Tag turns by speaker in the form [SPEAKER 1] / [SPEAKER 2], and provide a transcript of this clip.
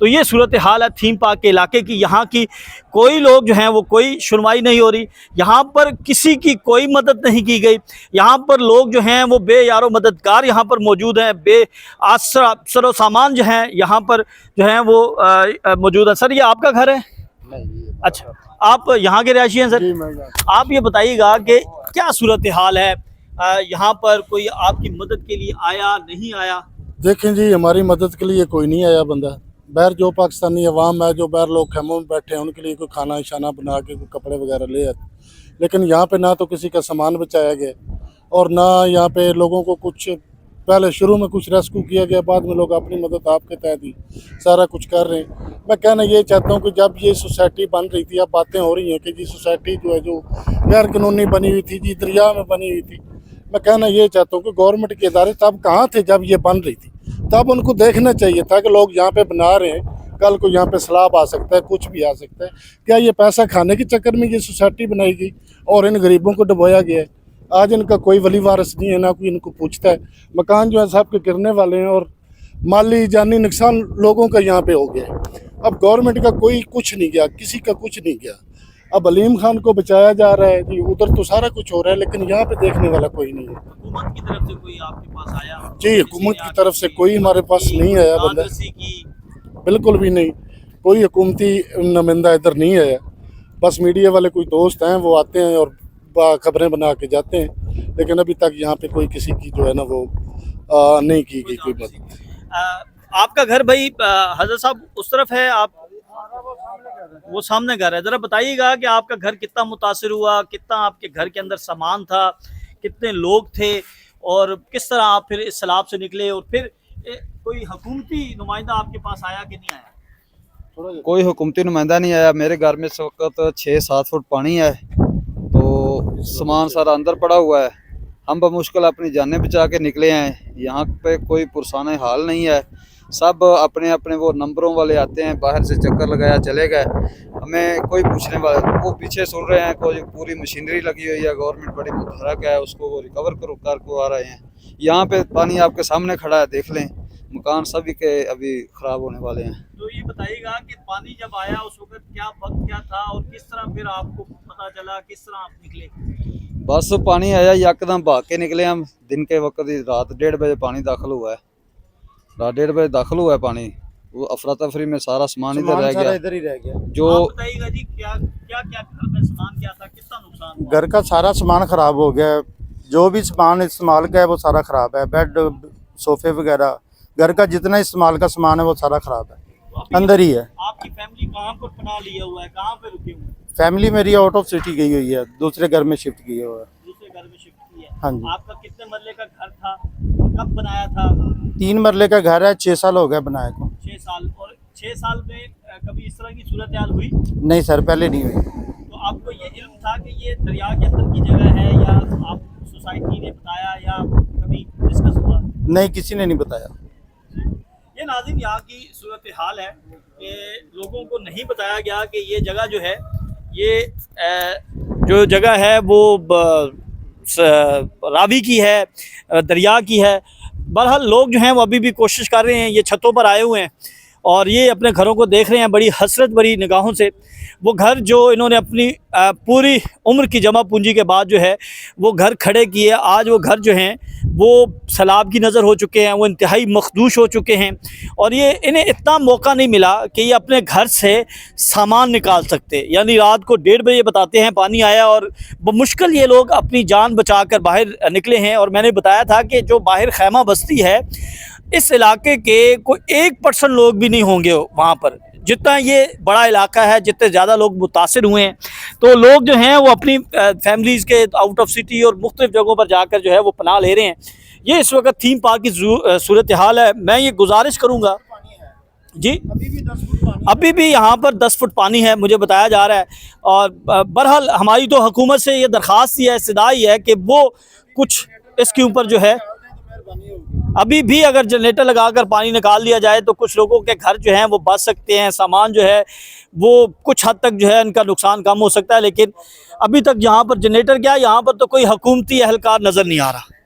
[SPEAKER 1] تو یہ صورتحال ہے تھیم پارک کے علاقے کی. یہاں کی کوئی لوگ جو ہیں وہ کوئی سنوائی نہیں ہو رہی, یہاں پر کسی کی کوئی مدد نہیں کی گئی. یہاں پر لوگ جو ہیں وہ بے یار و مددگار یہاں پر موجود ہیں, بے سر و سامان جو ہیں یہاں پر جو ہیں وہ موجود ہیں. سر یہ آپ کا گھر ہے؟ اچھا, آپ یہاں کے رہائشی ہیں؟ سر آپ یہ بتائیے گا کہ کیا صورتحال ہے یہاں پر, کوئی آپ کی مدد کے لیے آیا نہیں آیا؟
[SPEAKER 2] دیکھیں جی, ہماری مدد کے لیے کوئی نہیں آیا بندہ. باہر جو پاکستانی عوام ہے, جو باہر لوگ خیموں میں بیٹھے ہیں, ان کے لیے کوئی کھانا شانہ بنا کے کوئی کپڑے وغیرہ لے آتے, لیکن یہاں پہ نہ تو کسی کا سامان بچایا گیا اور نہ یہاں پہ لوگوں کو کچھ, پہلے شروع میں کچھ ریسکیو کیا گیا, بعد میں لوگ اپنی مدد آپ کے تحت ہی سارا کچھ کر رہے ہیں. میں کہنا یہ چاہتا ہوں کہ جب یہ سوسائٹی بن رہی تھی, اب باتیں ہو رہی ہیں کہ جی سوسائٹی جو ہے جو غیر قانونی بنی ہوئی تھی, جی دریا میں بنی ہوئی تھی, میں کہنا یہ چاہتا ہوں کہ گورنمنٹ کے ادارے تب کہاں تھے جب یہ بن رہی تھی؟ تب ان کو دیکھنا چاہیے تھا کہ لوگ یہاں پہ بنا رہے ہیں, کل کو یہاں پہ سیلاب آ سکتا ہے, کچھ بھی آ سکتا ہے. کیا یہ پیسہ کھانے کے چکر میں یہ سوسائٹی بنائی گئی اور ان غریبوں کو ڈبویا گیا ہے؟ آج ان کا کوئی ولی وارث نہیں ہے, نہ کوئی ان کو پوچھتا ہے. مکان جو ہے صاحب کے گرنے والے ہیں اور مالی جانی نقصان لوگوں کا یہاں پہ ہو گیا ہے. اب گورنمنٹ کا کوئی کچھ نہیں گیا, کسی کا کچھ نہیں گیا. اب علیم خان کو بچایا جا رہا ہے جی, ادھر تو سارا کچھ ہو رہا ہے لیکن یہاں پہ دیکھنے والا کوئی نہیں ہے.
[SPEAKER 1] حکومت کی طرف سے کوئی آپ کے پاس آیا؟
[SPEAKER 2] جی, حکومت کی طرف سے کوئی ہمارے پاس نہیں آیا بندہ, بالکل بھی نہیں. کوئی حکومتی نمائندہ ادھر نہیں آیا. بس میڈیا والے کوئی دوست ہیں, وہ آتے ہیں اور خبریں بنا کے جاتے ہیں, لیکن ابھی تک یہاں پہ کوئی کسی کی جو ہے نا وہ نہیں کی گئی کوئی مدد.
[SPEAKER 1] آپ کا گھر بھائی حضرت صاحب اس طرف ہے, آپ وہ سامنے گھر ہے, ذرا بتائیے گا کہ آپ کا گھر کتنا متاثر ہوا, کتنا آپ کے گھر کے اندر سامان تھا, کتنے لوگ تھے, اور کس طرح آپ پھر اس سیلاب سے نکلے, اور پھر کوئی حکومتی نمائندہ آپ کے پاس آیا کہ نہیں آیا؟
[SPEAKER 3] کوئی حکومتی نمائندہ نہیں آیا. میرے گھر میں اس وقت 6-7 فٹ پانی ہے, تو سامان سارا اندر پڑا ہوا ہے. ہم بمشکل اپنی جانیں بچا کے نکلے ہیں. یہاں پہ کوئی پرسان حال نہیں ہے, سب اپنے اپنے وہ نمبروں والے آتے ہیں, باہر سے چکر لگایا چلے گئے. ہمیں کوئی پوچھنے والا, وہ پیچھے سن رہے ہیں, کوئی پوری مشینری لگی ہوئی ہے, گورنمنٹ بڑی متحرک ہے, اس کو وہ ریکور کر کو آ رہے ہیں. یہاں پہ پانی آپ کے سامنے کھڑا ہے, دیکھ لیں, مکان سبھی کے ابھی خراب ہونے والے ہیں.
[SPEAKER 1] تو یہ بتائیے گا کہ پانی جب آیا اس وقت کیا وقت کیا تھا, اور کس طرح پھر آپ کو پتہ چلا, کس طرح آپ نکلے؟
[SPEAKER 3] بس پانی آیا, یکدم بھاگ کے نکلے ہم. دن کے وقت ہی, رات 1:30 بجے پانی داخل ہوا ہے, رات 1:30 بجے داخل ہوا ہے پانی. وہ افراتفری میں سارا سامان ادھر رہ گیا. جو
[SPEAKER 1] آپ بتائیے گا جی کیا کیا گھر میں سامان کیا تھا, کتنا نقصان ہوا؟
[SPEAKER 2] گھر کا سارا سامان خراب ہو گیا ہے. جو بھی سامان استعمال کا ہے وہ سارا خراب ہے. بیڈ, صوفے وغیرہ, گھر کا جتنا استعمال کا سامان ہے وہ سارا خراب ہے, اندر ہی ہے.
[SPEAKER 1] آپ کی فیملی کہاں پر پناہ لیا ہوا ہے, کہاں پہ رکے ہوئے ہیں؟
[SPEAKER 2] فیملی میری آؤٹ آف سٹی گئی ہوئی ہے, دوسرے گھر میں شفٹ کی ہوا ہے.
[SPEAKER 1] دوسرے گھر میں شفٹ کی ہے.
[SPEAKER 2] ہاں جی.
[SPEAKER 1] آپ کا کتنے مرلے کا گھر تھا, کب بنایا تھا؟
[SPEAKER 2] 3 مرلے کا گھر ہے, 6 سال ہو گئے بنائے کو.
[SPEAKER 1] 6 سال. اور 6 سال میں کبھی اس طرح کی صورتحال ہوئی؟
[SPEAKER 2] نہیں سر, پہلے نہیں ہوئی.
[SPEAKER 1] تو آپ کو یہ علم تھا کہ یہ دریا کے اندر کی جگہ ہے, یا آپ سوسائٹی نے بتایا, یا کبھی ڈسکس ہوا؟
[SPEAKER 2] نہیں, کسی نے نہیں بتایا.
[SPEAKER 1] یہ ناظرین یہاں کی صورتحال ہے کہ لوگوں کو نہیں بتایا گیا کہ یہ جگہ جو ہے, یہ جو جگہ ہے وہ راوی کی ہے, دریا کی ہے. بہرحال لوگ جو ہیں وہ ابھی بھی کوشش کر رہے ہیں, یہ چھتوں پر آئے ہوئے ہیں اور یہ اپنے گھروں کو دیکھ رہے ہیں بڑی حسرت بڑی نگاہوں سے. وہ گھر جو انہوں نے اپنی پوری عمر کی جمع پونجی کے بعد جو ہے وہ گھر کھڑے کیے, آج وہ گھر جو ہیں وہ سیلاب کی نظر ہو چکے ہیں, وہ انتہائی مخدوش ہو چکے ہیں, اور یہ انہیں اتنا موقع نہیں ملا کہ یہ اپنے گھر سے سامان نکال سکتے. یعنی رات کو 1:30 بجے بتاتے ہیں پانی آیا, اور بمشکل یہ لوگ اپنی جان بچا کر باہر نکلے ہیں. اور میں نے بتایا تھا کہ جو باہر خیمہ بستی ہے, اس علاقے کے کوئی 1% لوگ بھی نہیں ہوں گے وہاں پر. جتنا یہ بڑا علاقہ ہے, جتنے زیادہ لوگ متاثر ہوئے ہیں, تو لوگ جو ہیں وہ اپنی فیملیز کے آؤٹ آف سٹی اور مختلف جگہوں پر جا کر جو ہے وہ پناہ لے رہے ہیں. یہ اس وقت تھیم پارک کی صورتحال ہے. میں یہ گزارش کروں گا جی, ابھی بھی یہاں پر 10 فٹ پانی ہے مجھے بتایا جا رہا ہے. اور بہرحال ہماری تو حکومت سے یہ درخواست ہی ہے, استدعا ہی ہے کہ وہ کچھ اس کے اوپر جو ہے, ابھی بھی اگر جنریٹر لگا کر پانی نکال دیا جائے تو کچھ لوگوں کے گھر جو ہیں وہ بچ سکتے ہیں, سامان جو ہے وہ کچھ حد تک جو ہے ان کا نقصان کم ہو سکتا ہے. لیکن ابھی تک یہاں پر جنریٹر کیا, یہاں پر تو کوئی حکومتی اہلکار نظر نہیں آ رہا.